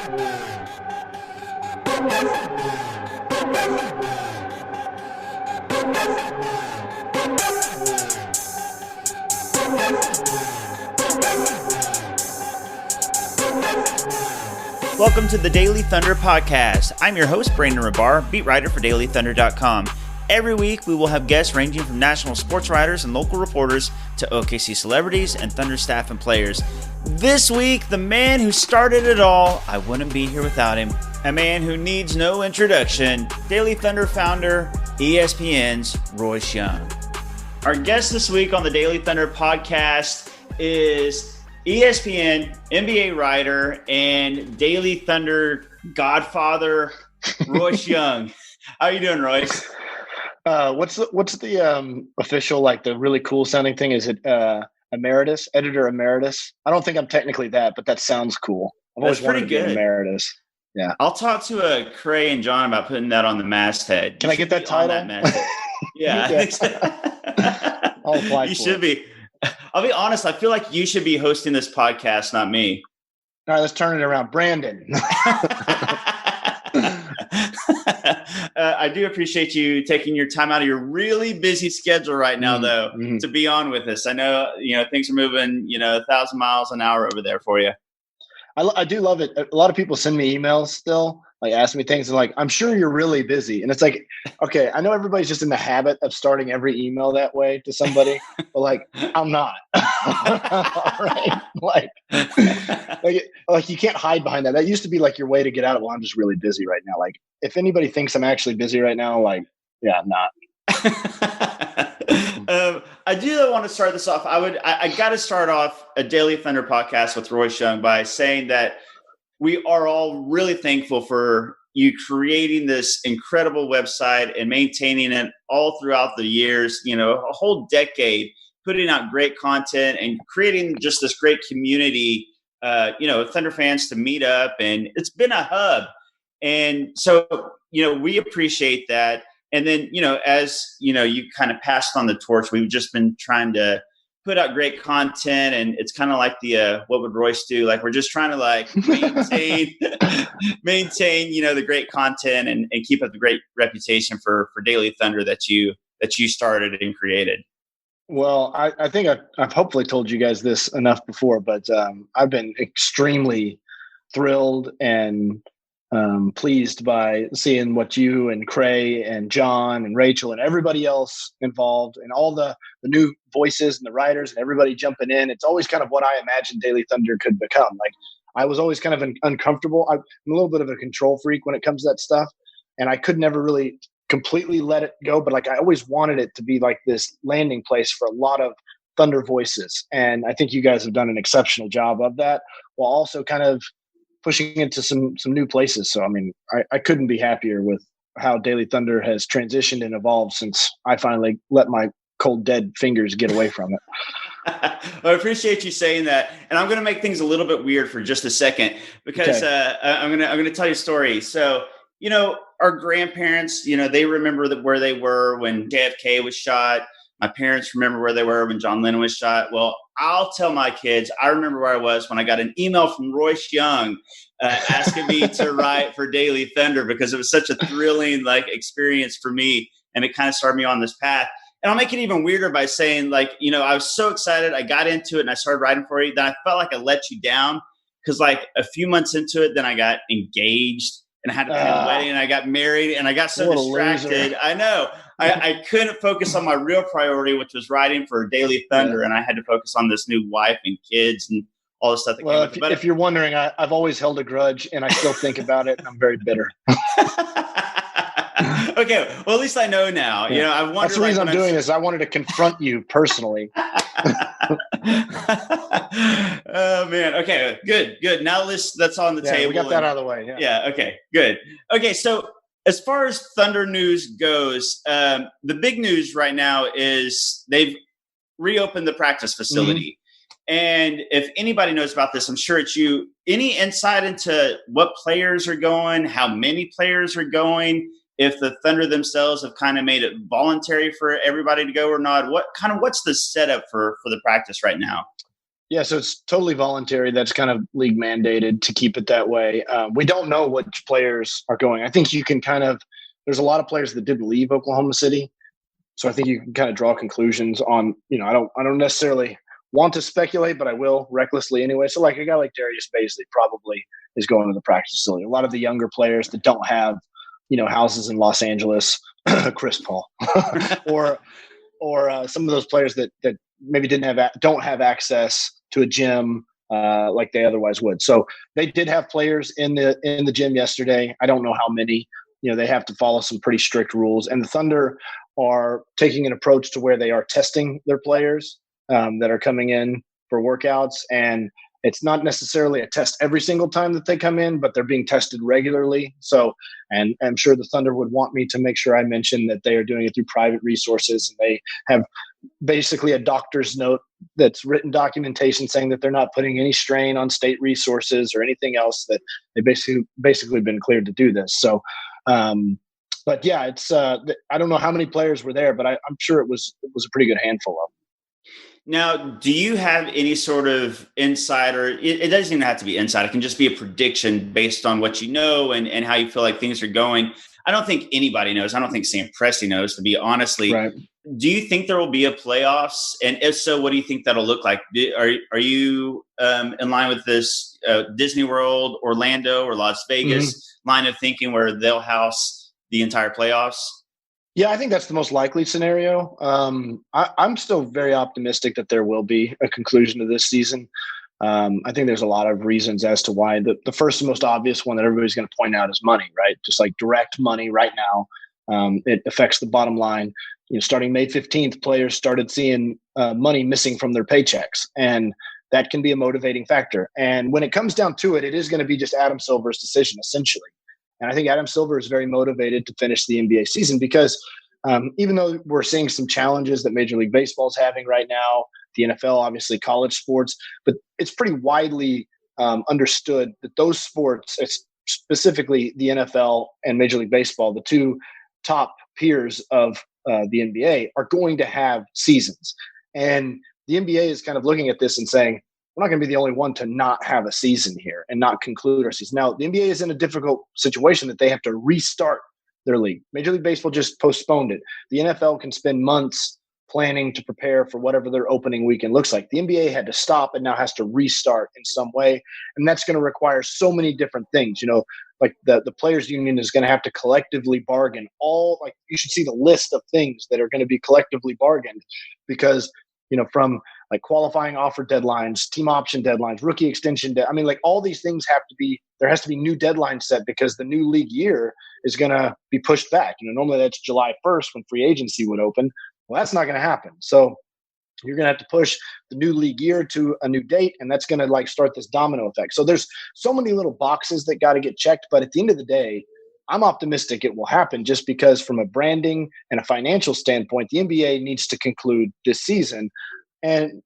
Welcome to the Daily Thunder Podcast. I'm your host, Brandon Rahbar, beat writer for dailythunder.com. Every week, we will have guests ranging from national sports writers and local reporters to OKC celebrities and Thunder staff and players. This week, the man who started it all, I wouldn't be here without him. A man who needs no introduction, Daily Thunder founder, ESPN's Royce Young. Our guest this week on the Daily Thunder Podcast is ESPN, NBA writer, and Daily Thunder godfather, Royce Young. How are you doing, Royce? What's the official, like the really cool sounding thing? Is it emeritus, editor emeritus? I don't think I'm technically that, but that sounds cool. I've always wanted to be an emeritus. Yeah. I'll talk to Cray and John about putting that on the masthead. Can I get that title? Yeah. I think so. I'll apply you for should it. be. I'll be honest. I feel like you should be hosting this podcast, not me. All right, let's turn it around. Brandon. I do appreciate you taking your time out of your really busy schedule right now, though, to be on with us. I know, things are moving, 1,000 miles an hour over there for you. I do love it. A lot of people send me emails still, like ask me things and like, I'm sure you're really busy. And it's like, okay, I know everybody's just in the habit of starting every email that way to somebody, but like, I'm not. Right? Like you can't hide behind that. That used to be like your way to get out of, well, I'm just really busy right now. Like if anybody thinks I'm actually busy right now, like, yeah, I'm not. I do want to start this off. I got to start off a Daily Thunder podcast with Royce Young by saying that we are all really thankful for you creating this incredible website and maintaining it all throughout the years, a whole decade, putting out great content and creating just this great community, Thunder fans to meet up. And it's been a hub. And so, we appreciate that. And then, as, you kind of passed on the torch, we've just been trying to put out great content. And it's kind of like the, what would Royce do? Like, we're just trying to maintain, the great content and keep up the great reputation for Daily Thunder that you started and created. Well, I think I've hopefully told you guys this enough before, but I've been extremely thrilled and pleased by seeing what you and Cray and John and Rachel and everybody else involved and all the new voices and the writers and everybody jumping in. It's always kind of what I imagined Daily Thunder could become. Like I was always kind of uncomfortable. I'm a little bit of a control freak when it comes to that stuff. And I could never really completely let it go. But like I always wanted it to be like this landing place for a lot of Thunder voices. And I think you guys have done an exceptional job of that while also kind of pushing into some new places. So, I mean, I couldn't be happier with how Daily Thunder has transitioned and evolved since I finally let my cold, dead fingers get away from it. Well, I appreciate you saying that. And I'm going to make things a little bit weird for just a second because I'm going to tell you a story. So, our grandparents, they remember where they were when JFK was shot. My parents remember where they were when John Lennon was shot. Well, I'll tell my kids, I remember where I was when I got an email from Royce Young asking me to write for Daily Thunder because it was such a thrilling experience for me. And it kind of started me on this path. And I'll make it even weirder by saying I was so excited. I got into it and I started writing for you. Then I felt like I let you down because a few months into it, then I got engaged and I had to plan a wedding and I got married and I got so distracted. I know. I couldn't focus on my real priority, which was writing for Daily Thunder. Yeah. And I had to focus on this new wife and kids and all the stuff that came with it. But if you're wondering, I've always held a grudge and I still think about it and I'm very bitter. Okay. Well, at least I know now. Yeah. I wonder. That's the reason I'm doing this. I wanted to confront you personally. Oh man. Okay. Good. Now that's on the table. We got that out of the way. Yeah. Okay. Good. Okay. So as far as Thunder news goes, the big news right now is they've reopened the practice facility. Mm-hmm. And if anybody knows about this, I'm sure it's you. Any insight into what players are going, how many players are going, if the Thunder themselves have kind of made it voluntary for everybody to go or not? What's the setup for the practice right now? Yeah, so it's totally voluntary. That's kind of league mandated to keep it that way. We don't know which players are going. I think you can there's a lot of players that did leave Oklahoma City. So I think you can kind of draw conclusions on, I don't necessarily want to speculate, but I will recklessly anyway. So like a guy like Darius Baisley probably is going to the practice facility. A lot of the younger players that don't have, houses in Los Angeles, Chris Paul, or some of those players that maybe don't have access to a gym like they otherwise would. So they did have players in the gym yesterday. I don't know how many. They have to follow some pretty strict rules, and the Thunder are taking an approach to where they are testing their players that are coming in for workouts. And it's not necessarily a test every single time that they come in, but they're being tested regularly. So, and I'm sure the Thunder would want me to make sure I mention that they are doing it through private resources. And they have basically a doctor's note that's written documentation saying that they're not putting any strain on state resources or anything else, that they basically been cleared to do this. So, but yeah, it's I don't know how many players were there, but I'm sure it was a pretty good handful of them. Now, do you have any sort of insight, or it doesn't even have to be insight? It can just be a prediction based on what you know and how you feel like things are going. I don't think anybody knows. I don't think Sam Presti knows, to be honestly. Right. Do you think there will be a playoffs? And if so, what do you think that'll look like? Are you in line with this Disney World, Orlando, or Las Vegas line of thinking where they'll house the entire playoffs? Yeah, I think that's the most likely scenario. I'm still very optimistic that there will be a conclusion to this season. I think there's a lot of reasons as to why. The first and most obvious one that everybody's going to point out is money, right? Just like direct money right now. It affects the bottom line. Starting May 15th, players started seeing money missing from their paychecks, and that can be a motivating factor. And when it comes down to it, it is going to be just Adam Silver's decision, essentially. And I think Adam Silver is very motivated to finish the NBA season because even though we're seeing some challenges that Major League Baseball is having right now, the NFL, obviously college sports, but it's pretty widely understood that those sports, specifically the NFL and Major League Baseball, the two top peers of the NBA, are going to have seasons. And the NBA is kind of looking at this and saying, we're not going to be the only one to not have a season here and not conclude our season. Now, the NBA is in a difficult situation that they have to restart their league. Major League Baseball just postponed it. The NFL can spend months planning to prepare for whatever their opening weekend looks like. The NBA had to stop and now has to restart in some way. And that's going to require so many different things. Like the players union is going to have to collectively bargain you should see the list of things that are going to be collectively bargained because, from like qualifying offer deadlines, team option deadlines, rookie extension. All these things there has to be new deadlines set because the new league year is going to be pushed back. Normally that's July 1st when free agency would open. Well, that's not going to happen. So you're going to have to push the new league year to a new date, and that's going to start this domino effect. So there's so many little boxes that got to get checked. But at the end of the day, I'm optimistic it will happen just because from a branding and a financial standpoint, the NBA needs to conclude this season. And,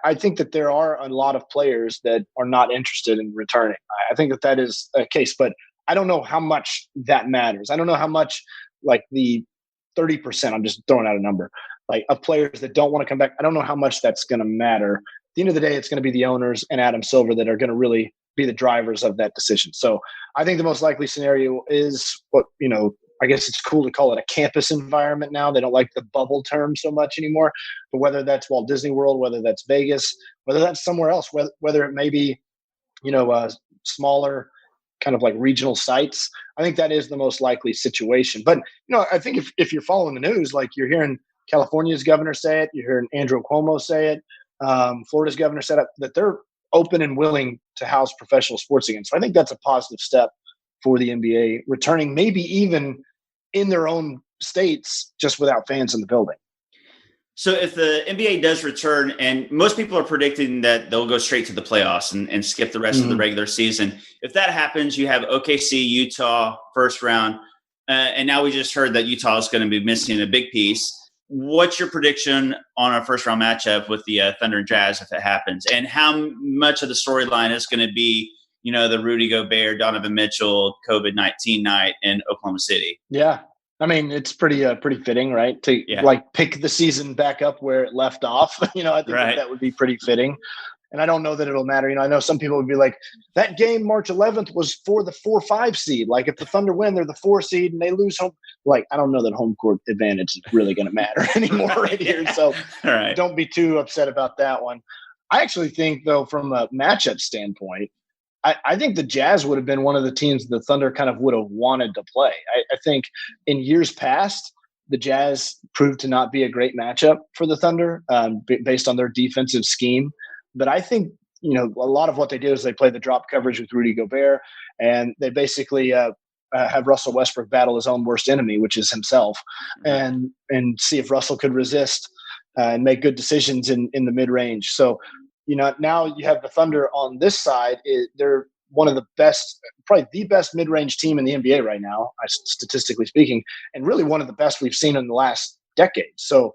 I think that there are a lot of players that are not interested in returning. I think that is a case, but I don't know how much that matters. I don't know how much the 30%, I'm just throwing out a number, of players that don't want to come back. I don't know how much that's going to matter. At the end of the day, it's going to be the owners and Adam Silver that are going to really be the drivers of that decision. So I think the most likely scenario is what, I guess it's cool to call it a campus environment now. They don't like the bubble term so much anymore, but whether that's Walt Disney World, whether that's Vegas, whether that's somewhere else, whether it may be, smaller kind of like regional sites, I think that is the most likely situation. But, I think if you're following the news, you're hearing California's governor say it, you're hearing Andrew Cuomo say it, Florida's governor said it, that they're open and willing to house professional sports again. So I think that's a positive step for the NBA returning, maybe even in their own states, just without fans in the building. So if the NBA does return, and most people are predicting that they'll go straight to the playoffs and skip the rest of the regular season. If that happens, you have OKC, Utah, first round. And now we just heard that Utah is going to be missing a big piece. What's your prediction on a first round matchup with the Thunder and Jazz if it happens? And how much of the storyline is going to be, the Rudy Gobert, Donovan Mitchell, COVID-19 night in Oklahoma City? Yeah. It's pretty fitting, right? To pick the season back up where it left off. I think that would be pretty fitting. And I don't know that it'll matter. I know some people would be like, that game March 11th was for the 4-5 seed. Like if the Thunder win, they're the 4 seed and they lose home. Like, I don't know that home court advantage is really going to matter anymore right here. So don't be too upset about that one. I actually think, though, from a matchup standpoint, I think the Jazz would have been one of the teams the Thunder kind of would have wanted to play. I think in years past, the Jazz proved to not be a great matchup for the Thunder based on their defensive scheme. But I think, a lot of what they do is they play the drop coverage with Rudy Gobert, and they basically have Russell Westbrook battle his own worst enemy, which is himself, and see if Russell could resist and make good decisions in the mid-range. So, now you have the Thunder on this side. They're one of the best, probably the best mid-range team in the NBA right now, statistically speaking, and really one of the best we've seen in the last decade. So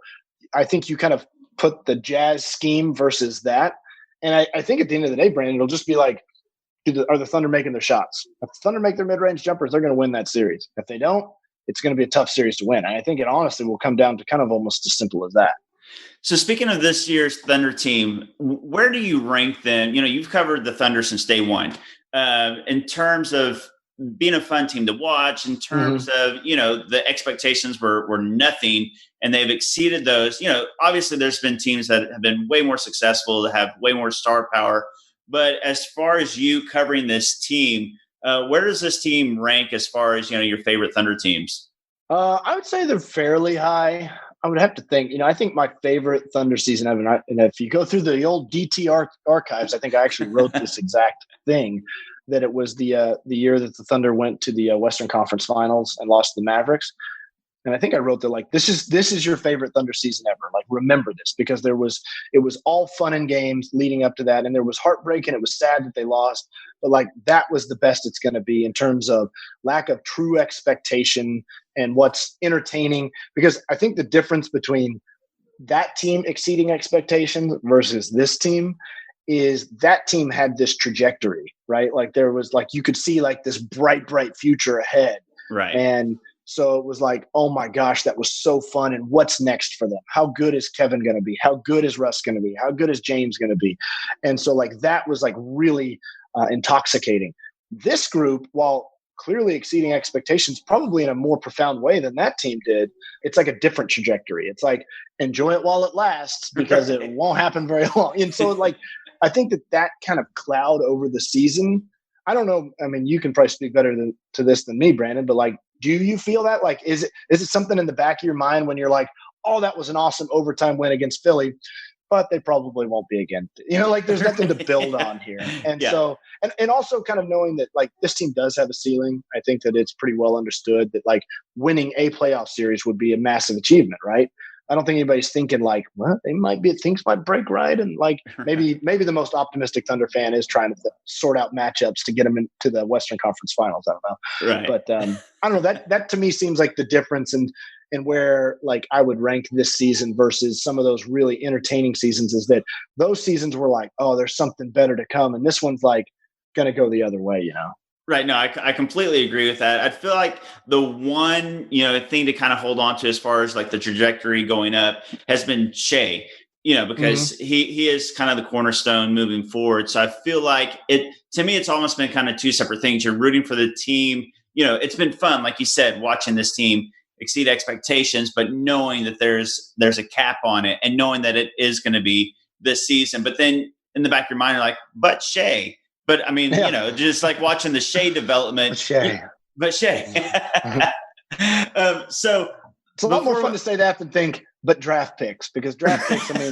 I think you kind of put the Jazz scheme versus that. And I think at the end of the day, Brandon, it'll just be like, are the Thunder making their shots? If the Thunder make their mid-range jumpers, they're going to win that series. If they don't, it's going to be a tough series to win. And I think it honestly will come down to kind of almost as simple as that. So speaking of this year's Thunder team, where do you rank them? You've covered the Thunder since day one. In terms of being a fun team to watch, in terms of, the expectations were nothing and they've exceeded those. Obviously there's been teams that have been way more successful, that have way more star power. But as far as you covering this team, where does this team rank as far as, your favorite Thunder teams? I would say they're fairly high. I would have to think, I think my favorite Thunder season ever, and if you go through the old DT archives, I think I actually wrote this exact thing, that it was the year that the Thunder went to the Western Conference Finals and lost to the Mavericks. And I think I wrote that, like, this is your favorite Thunder season ever. Like, remember this, because it was all fun and games leading up to that. And there was heartbreak and it was sad that they lost, but like, that was the best it's going to be in terms of lack of true expectation and what's entertaining. Because I think the difference between that team exceeding expectations versus this team is that team had this trajectory, right? Like there was like, you could see like this bright future ahead. Right. And so it was like, oh my gosh, that was so fun. And what's next for them? How good is Kevin going to be? How good is Russ going to be? How good is James going to be? And so like, that was like really intoxicating. This group, while clearly exceeding expectations, probably in a more profound way than that team did, it's like a different trajectory. It's like, enjoy it while it lasts, because it won't happen very long. And so like, I think that kind of cloud over the season, I don't know. I mean, you can probably speak better to this than me, Brandon, but like, do you feel that? Like, is it something in the back of your mind when you're like, oh, that was an awesome overtime win against Philly, but they probably won't be again? Like there's nothing to build on here. And so, and also kind of knowing that like this team does have a ceiling. I think that it's pretty well understood that like winning a playoff series would be a massive achievement, right? I don't think anybody's thinking like, well, things might break right. And like, maybe the most optimistic Thunder fan is trying to sort out matchups to get them into the Western Conference Finals. I don't know. Right. But I don't know, that to me seems like the difference in where like I would rank this season versus some of those really entertaining seasons, is that those seasons were like, oh, there's something better to come. And this one's like going to go the other way, Right. No, I completely agree with that. I feel like the one, thing to kind of hold on to as far as like the trajectory going up has been Shea, because he is kind of the cornerstone moving forward. So I feel like to me, it's almost been kind of two separate things. You're rooting for the team. It's been fun, like you said, watching this team exceed expectations, but knowing that there's a cap on it and knowing that it is going to be this season. But then in the back of your mind, you're like, but Shea. But I mean, just like watching the Shea development. But Shea. So it's a lot more fun to say that than think, but draft picks, because draft picks, I mean,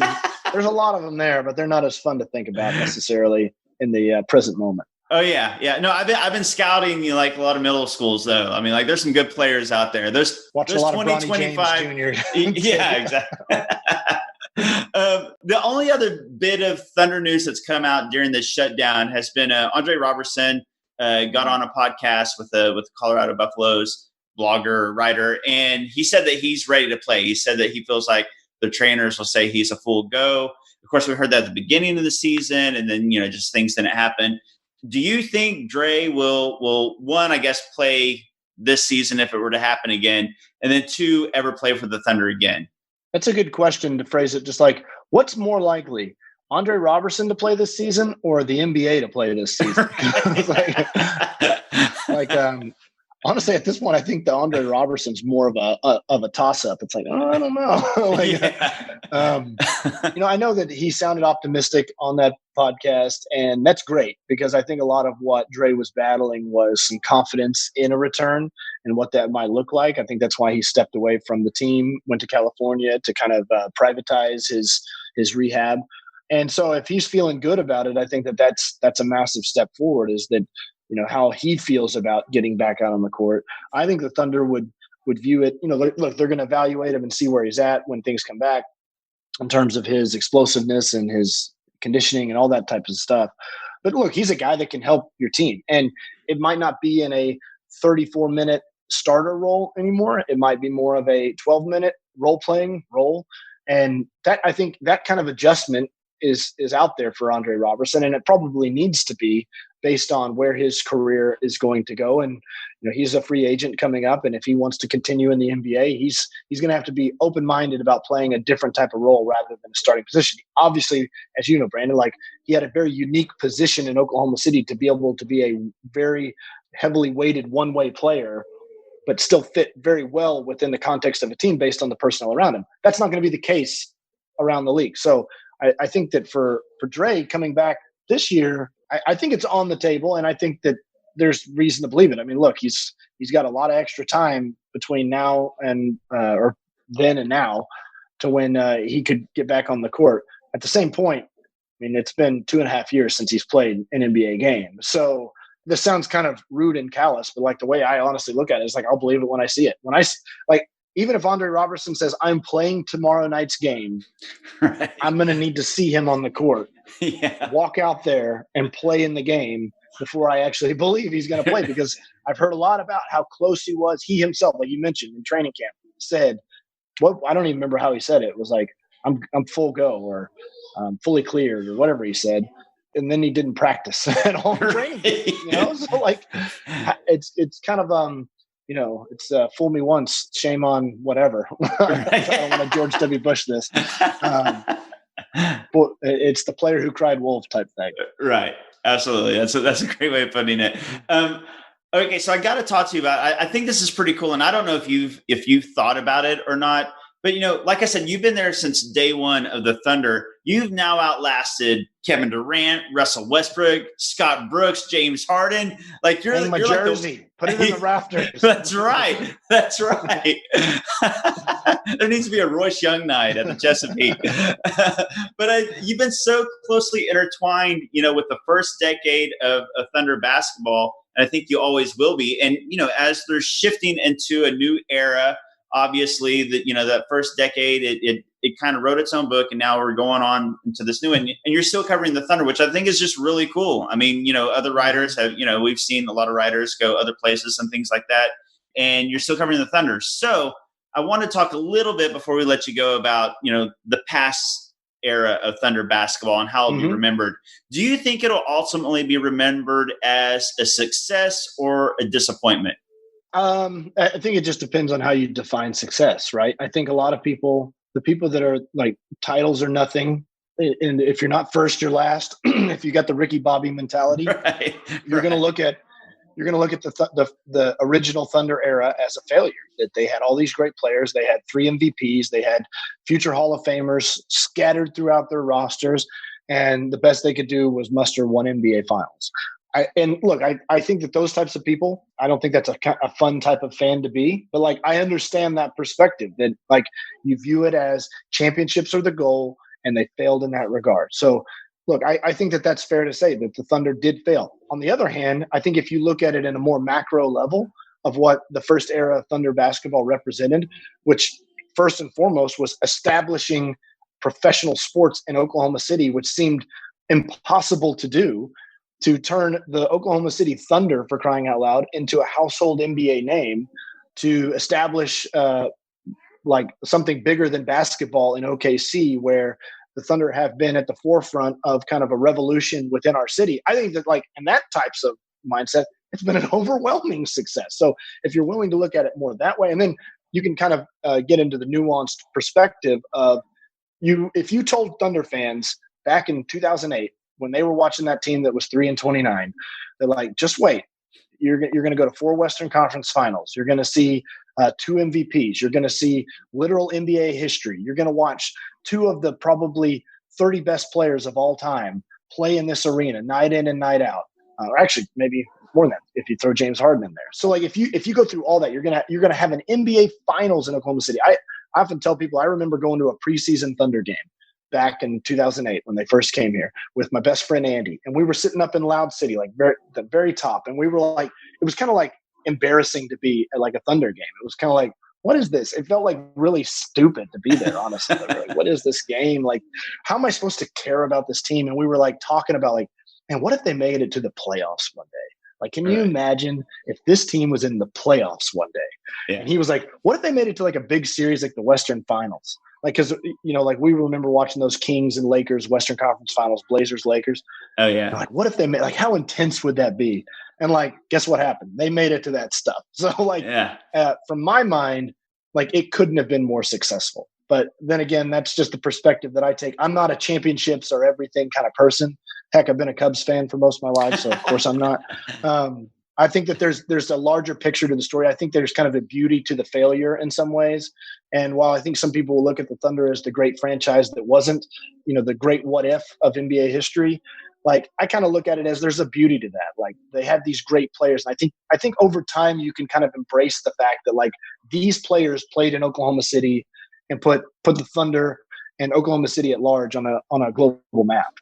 there's a lot of them there, but they're not as fun to think about necessarily in the present moment. Oh yeah. Yeah. No, I've been scouting like a lot of middle schools though. I mean, like there's some good players out there. There's a lot 20, of 25. James Jr. Yeah, exactly. The only other bit of Thunder news that's come out during this shutdown has been Andre Roberson got on a podcast with the Colorado Buffaloes blogger, writer, and he said that he's ready to play. He said that he feels like the trainers will say he's a full go. Of course, we heard that at the beginning of the season, and then just things didn't happen. Do you think Dre will one, I guess, play this season if it were to happen again, and then two, ever play for the Thunder again? That's a good question to phrase it. Just like, what's more likely, Andre Roberson to play this season or the NBA to play this season? Honestly, at this point, I think the Andre Roberson's more of a toss up. It's like, oh, I don't know. I know that he sounded optimistic on that podcast, and that's great because I think a lot of what Dre was battling was some confidence in a return and what that might look like. I think that's why he stepped away from the team, went to California to kind of privatize his rehab. And so if he's feeling good about it, I think that's a massive step forward, is that, how he feels about getting back out on the court. I think the Thunder would view it, look, they're going to evaluate him and see where he's at when things come back in terms of his explosiveness and his conditioning and all that type of stuff. But look, he's a guy that can help your team. And it might not be in a 34-minute starter role anymore. It might be more of a 12-minute role-playing role. And that, I think that kind of adjustment is out there for Andre Roberson, and it probably needs to be based on where his career is going to go. And he's a free agent coming up, and if he wants to continue in the NBA, he's going to have to be open-minded about playing a different type of role rather than a starting position. Obviously, as you know, Brandon, he had a very unique position in Oklahoma City to be able to be a very heavily weighted one-way player, but still fit very well within the context of a team based on the personnel around him. That's not going to be the case around the league. So I think that for Dre coming back this year, I think it's on the table, and I think that there's reason to believe it. I mean, look, he's got a lot of extra time between now and or then and now to when he could get back on the court. At the same point, I mean, it's been 2.5 years since he's played an NBA game. So this sounds kind of rude and callous, but the way I honestly look at it is I'll believe it when I see it. When I even if Andre Roberson says, I'm playing tomorrow night's game, right, I'm going to need to see him on the court, walk out there and play in the game before I actually believe he's going to play, because I've heard a lot about how close he was. He himself, like you mentioned in training camp, said, I don't even remember how he said it. It was I'm full go, or fully cleared, or whatever he said. And then he didn't practice at all in training camp, So it's kind of, it's fool me once, shame on whatever. I don't want to George W. Bush this. But it's the player who cried wolf type thing. Right. Absolutely. That's a great way of putting it. Okay. So I got to talk to you about, I think this is pretty cool. And I don't know if you've thought about it or not, but like I said, you've been there since day one of the Thunder. You've now outlasted Kevin Durant, Russell Westbrook, Scott Brooks, James Harden. You're my jersey. Put it in the rafters. That's right. There needs to be a Royce Young night at the Chesapeake. But you've been so closely intertwined, with the first decade of Thunder basketball, and I think you always will be. And as they're shifting into a new era, obviously, that first decade, it kind of wrote its own book, and now we're going on into this new one. And you're still covering the Thunder, which I think is just really cool. I mean, other writers have, we've seen a lot of writers go other places and things like that, and you're still covering the Thunder. So I want to talk a little bit before we let you go about, the past era of Thunder basketball and how it'll be remembered. Do you think it'll ultimately be remembered as a success or a disappointment? I think it just depends on how you define success, right? I think a lot of people, the people that are titles are nothing, and if you're not first, you're last. If you got the Ricky Bobby mentality, you're going to look at the original Thunder era as a failure. That they had all these great players, they had 3 MVPs, they had future Hall of Famers scattered throughout their rosters, and the best they could do was muster 1 NBA Finals. I think that those types of people, I don't think that's a fun type of fan to be, but I understand that perspective that you view it as championships are the goal and they failed in that regard. So look, I think that that's fair to say that the Thunder did fail. On the other hand, I think if you look at it in a more macro level of what the first era of Thunder basketball represented, which first and foremost was establishing professional sports in Oklahoma City, which seemed impossible to do, to turn the Oklahoma City Thunder, for crying out loud, into a household NBA name, to establish something bigger than basketball in OKC, where the Thunder have been at the forefront of kind of a revolution within our city. I think that in that types of mindset, it's been an overwhelming success. So if you're willing to look at it more that way, and then you can kind of get into the nuanced perspective of if you told Thunder fans back in 2008, when they were watching that team that was 3-29, they're like, just wait. You're going to go to 4 Western Conference Finals. You're going to see 2 MVPs. You're going to see literal NBA history. You're going to watch 2 of the probably 30 best players of all time play in this arena night in and night out. Or actually, maybe more than that if you throw James Harden in there. So, like, if you go through all that, you're gonna have an NBA Finals in Oklahoma City. I often tell people I remember going to a preseason Thunder game back in 2008 when they first came here with my best friend Andy, and we were sitting up in Loud City, like the very top, and we were like, it was kind of like embarrassing to be at like a Thunder game. It was kind of like, what is this? It felt like really stupid to be there, honestly. Like, what is this game? Like, how am I supposed to care about this team? And we were like talking about like, man, what if they made it to the playoffs one day? Like, can you imagine if this team was in the playoffs one day? Yeah. And he was like, what if they made it to like a big series like the Western Finals? Like, because, you know, like we remember watching those Kings and Lakers Western Conference Finals, Blazers, Lakers. Oh, yeah. Like, what if they made, like, how intense would that be? And, like, guess what happened? They made it to that stuff. So, like, from my mind, like, it couldn't have been more successful. But then again, that's just the perspective that I take. I'm not a championships or everything kind of person. Heck, I've been a Cubs fan for most of my life, so of course I'm not. I think that there's a larger picture to the story. I think there's kind of a beauty to the failure in some ways. And while I think some people will look at the Thunder as the great franchise that wasn't, you know, the great what if of NBA history, like I kind of look at it as there's a beauty to that. Like they had these great players. And I think over time you can kind of embrace the fact that like these players played in Oklahoma City and put the Thunder and Oklahoma City at large on a global map.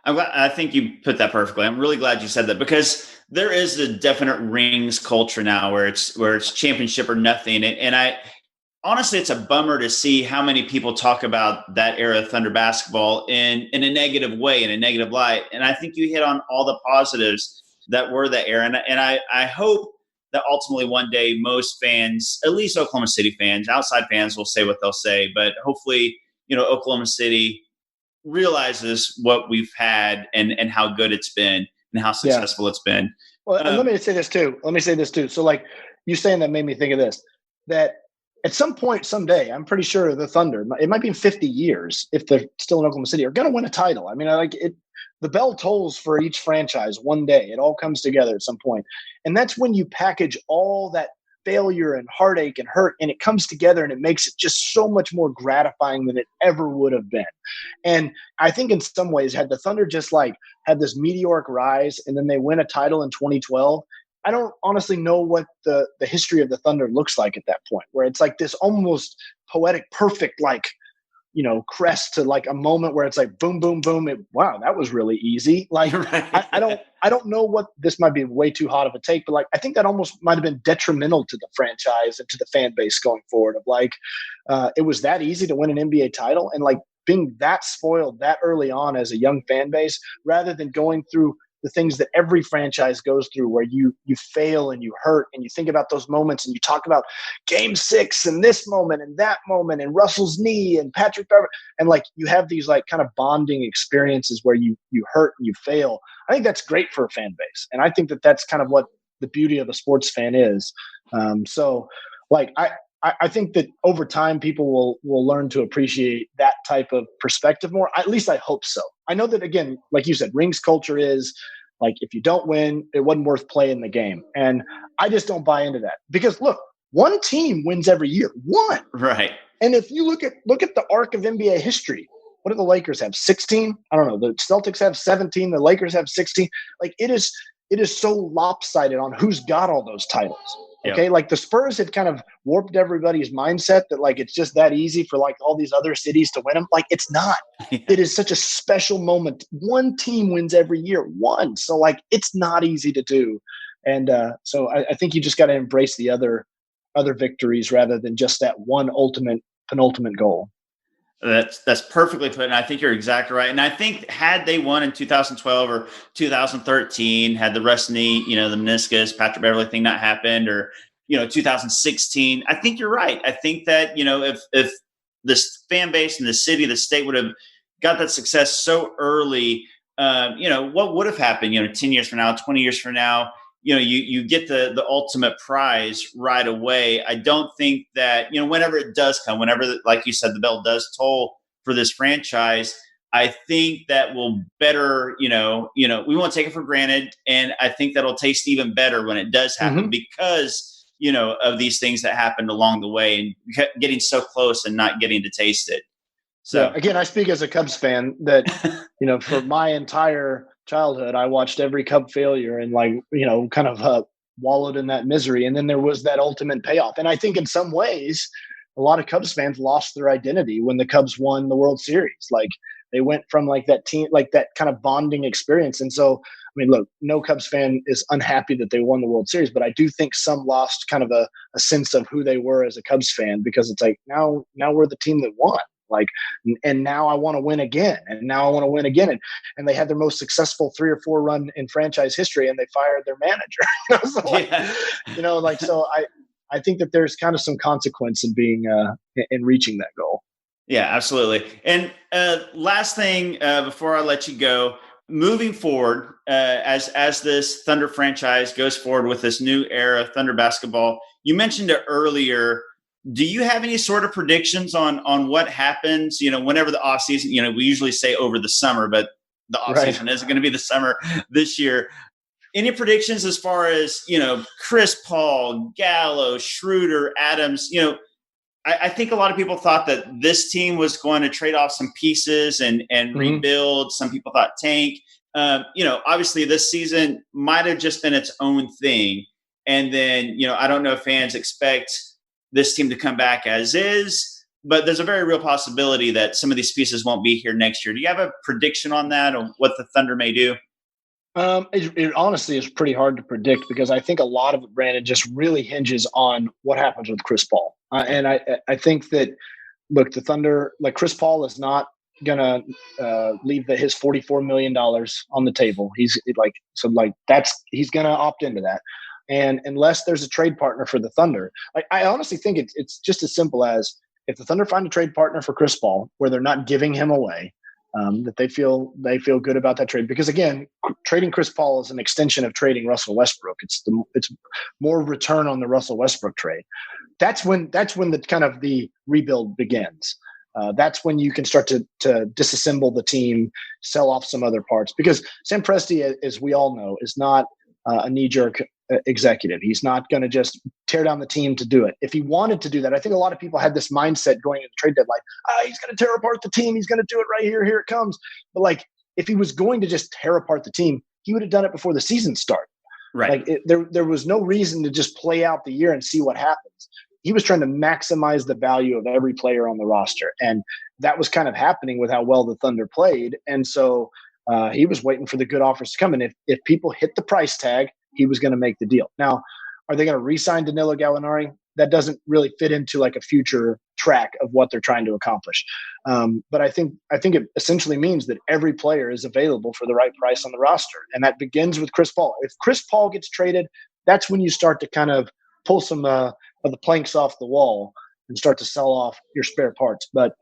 I think you put that perfectly. I'm really glad you said that because there is a definite rings culture now where it's championship or nothing. And I honestly, it's a bummer to see how many people talk about that era of Thunder basketball in a negative way, in a negative light. And I think you hit on all the positives that were that era. And I hope that ultimately one day most fans, at least Oklahoma City fans, outside fans will say what they'll say, but hopefully, you know, Oklahoma City realizes what we've had and how good it's been and how successful it's been. Well, and let me say this too. So like you saying that made me think of this, that at some point, someday, I'm pretty sure the Thunder, it might be in 50 years if they're still in Oklahoma City, are going to win a title. I mean, the bell tolls for each franchise one day. It all comes together at some point. And that's when you package all that failure and heartache and hurt, and it comes together and it makes it just so much more gratifying than it ever would have been. And I think in some ways, had the Thunder just like had this meteoric rise and then they win a title in 2012, I don't honestly know what the history of the Thunder looks like at that point, where it's like this almost poetic, perfect, like, you know, crest to like a moment where it's like boom, boom, boom. Wow, that was really easy. Like, right. I don't know what, this might be way too hot of a take, but like, I think that almost might have been detrimental to the franchise and to the fan base going forward of like, it was that easy to win an NBA title and like being that spoiled that early on as a young fan base, rather than going through the things that every franchise goes through where you fail and you hurt and you think about those moments and you talk about game 6 and this moment and that moment and Russell's knee and Patrick Beverley, and like you have these like kind of bonding experiences where you hurt and you fail. I think that's great for a fan base. And I think that that's kind of what the beauty of a sports fan is. So like, I think that over time people will learn to appreciate that type of perspective more. At least I hope so. I know that, again, like you said, rings culture is like, if you don't win, it wasn't worth playing the game. And I just don't buy into that because look, one team wins every year. One. Right. And if you look at the arc of NBA history, what do the Lakers have? 16? I don't know. The Celtics have 17. The Lakers have 16. Like it is so lopsided on who's got all those titles. Okay. Yep. Like the Spurs had kind of warped everybody's mindset that like, it's just that easy for like all these other cities to win them. Like it's not, It is such a special moment. One team wins every year, one. So like, it's not easy to do. And so I think you just got to embrace the other victories rather than just that one penultimate goal. That's perfectly put. And I think you're exactly right. And I think had they won in 2012 or 2013, had the rest knee, you know, the meniscus, Patrick Beverley thing not happened, or, you know, 2016, I think you're right. I think that, you know, if this fan base and the city, the state would have got that success so early, you know, what would have happened, you know, 10 years from now, 20 years from now, you know, you get the ultimate prize right away. I don't think that, you know, whenever it does come, whenever, like you said, the bell does toll for this franchise, I think that will better, we won't take it for granted. And I think that'll taste even better when it does happen because, of these things that happened along the way and getting so close and not getting to taste it. So again, I speak as a Cubs fan that, for my entire childhood, I watched every Cub failure and kind of wallowed in that misery. And then there was that ultimate payoff. And I think in some ways, a lot of Cubs fans lost their identity when the Cubs won the World Series. Like they went from that team, that kind of bonding experience. And so, look, no Cubs fan is unhappy that they won the World Series, but I do think some lost kind of a sense of who they were as a Cubs fan, because it's like, now we're the team that won. And now I want to win again. And now I want to win again. And they had their most successful 3 or 4 run in franchise history, and they fired their manager. So I think that there's kind of some consequence in being in reaching that goal. Yeah, absolutely. And last thing before I let you go, moving forward, as this Thunder franchise goes forward with this new era of Thunder basketball, you mentioned it earlier. Do you have any sort of predictions on what happens, whenever the offseason, we usually say over the summer, but the offseason isn't going to be the summer this year. Any predictions as far as, Chris Paul, Gallo, Schroeder, Adams? I think a lot of people thought that this team was going to trade off some pieces and rebuild. Some people thought tank. Obviously this season might have just been its own thing. And then, I don't know if fans expect this team to come back as is, but there's a very real possibility that some of these pieces won't be here next year. Do you have a prediction on that, or what the Thunder may do? It honestly is pretty hard to predict, because I think a lot of it, Brandon, just really hinges on what happens with Chris Paul. And I think that, look, the Thunder, Chris Paul is not going to leave his $44 million on the table. He's going to opt into that. And unless there's a trade partner for the Thunder, I honestly think it's just as simple as, if the Thunder find a trade partner for Chris Paul where they're not giving him away, that they feel good about that trade. Because again, trading Chris Paul is an extension of trading Russell Westbrook. It's more return on the Russell Westbrook trade. That's when the kind of the rebuild begins. That's when you can start to disassemble the team, sell off some other parts. Because Sam Presti, as we all know, is not a knee-jerk executive. He's not going to just tear down the team to do it. If he wanted to do that, I think a lot of people had this mindset going into the trade deadline. He's going to tear apart the team. He's going to do it right here. Here it comes. But if he was going to just tear apart the team, he would have done it before the season started. Right. There was no reason to just play out the year and see what happens. He was trying to maximize the value of every player on the roster. And that was kind of happening with how well the Thunder played. And so he was waiting for the good offers to come. And if people hit the price tag, he was going to make the deal. Now, are they going to re-sign Danilo Gallinari? That doesn't really fit into a future track of what they're trying to accomplish. But I think it essentially means that every player is available for the right price on the roster. And that begins with Chris Paul. If Chris Paul gets traded, that's when you start to kind of pull some of the planks off the wall and start to sell off your spare parts. But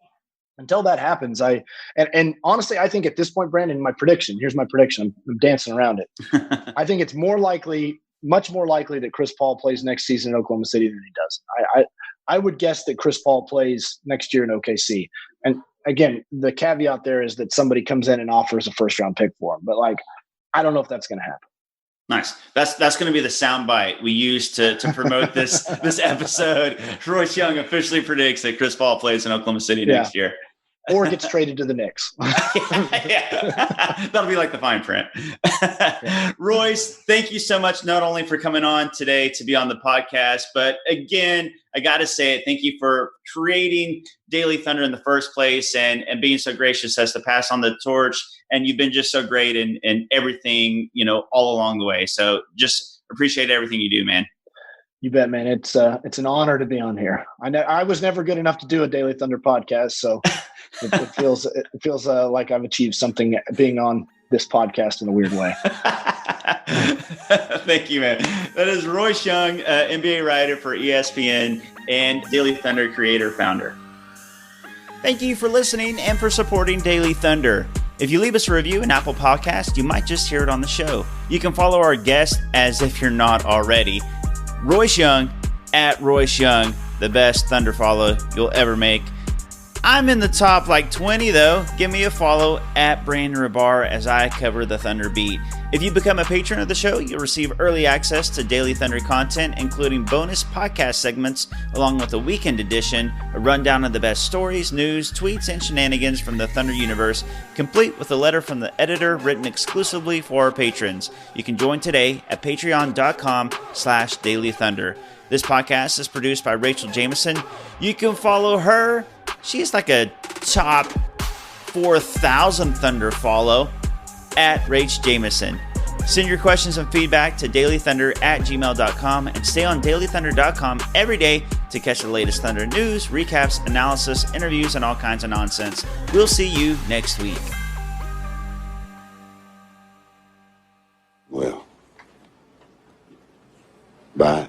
until that happens, and honestly, I think at this point, Brandon, here's my prediction. I'm dancing around it. I think it's much more likely that Chris Paul plays next season in Oklahoma City than he does. I would guess that Chris Paul plays next year in OKC. And again, the caveat there is that somebody comes in and offers a first-round pick for him. But I don't know if that's going to happen. Nice. That's going to be the soundbite we use to promote this episode. Royce Young officially predicts that Chris Paul plays in Oklahoma City next year. Or gets traded to the Knicks. Yeah. That'll be like the fine print. Royce, thank you so much, not only for coming on today to be on the podcast, but again, I got to say it. Thank you for creating Daily Thunder in the first place and being so gracious as to pass on the torch. And you've been just so great in everything, all along the way. So just appreciate everything you do, man. You bet, man. It's an honor to be on here. I was never good enough to do a Daily Thunder podcast, so it feels like I've achieved something being on this podcast in a weird way. Thank you, man. That is Royce Young, NBA writer for ESPN and Daily Thunder creator founder. Thank you for listening and for supporting Daily Thunder. If you leave us a review in Apple Podcasts, you might just hear it on the show. You can follow our guest as if you're not already. Royce Young, @Royce Young, the best Thunder follow you'll ever make. I'm in the top like 20 though. Give me a follow at Brandon Rahbar as I cover the Thunder beat. If you become a patron of the show, you'll receive early access to Daily Thunder content, including bonus podcast segments, along with a weekend edition, a rundown of the best stories, news, tweets, and shenanigans from the Thunder universe, complete with a letter from the editor written exclusively for our patrons. You can join today at patreon.com/Daily Thunder. This podcast is produced by Rachel Jameson. You can follow her. She's like a top 4,000 Thunder follow at Rach Jameson. Send your questions and feedback to dailythunder@gmail.com and stay on dailythunder.com every day to catch the latest Thunder news, recaps, analysis, interviews, and all kinds of nonsense. We'll see you next week. Well, bye.